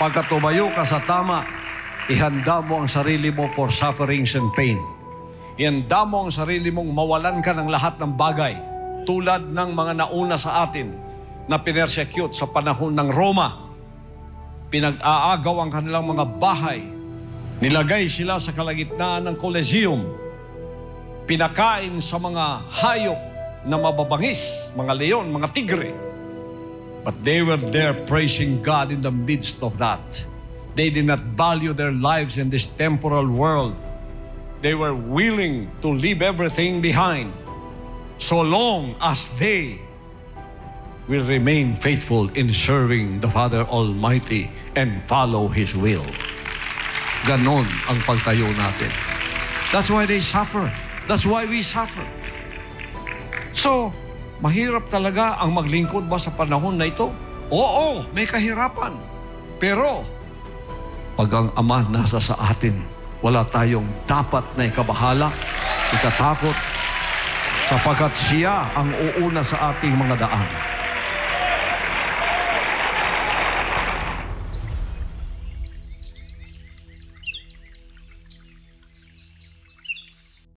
Pagka tumayo ka sa tama, ihanda mo ang sarili mo for sufferings and pain. Ihanda mo ang sarili mong mawalan ka ng lahat ng bagay, tulad ng mga nauna sa atin na pinersecute sa panahon ng Roma. Pinag-aagaw ang kanilang mga bahay. Nilagay sila sa kalagitnaan ng Colosseum. Pinakain sa mga hayop na mababangis, mga leon, mga tigre. But they were there praising God in the midst of that. They did not value their lives in this temporal world. They were willing to leave everything behind so long as they will remain faithful in serving the Father Almighty and follow His will. Ganon ang pagtayo natin. That's why they suffer. That's why we suffer. So, mahirap talaga ang maglingkod ba sa panahon na ito? Oo, may kahirapan. Pero, pag ang Ama nasa sa atin, wala tayong dapat na ikabahala, ikatakot, sapagkat Siya ang uuna sa ating mga daan.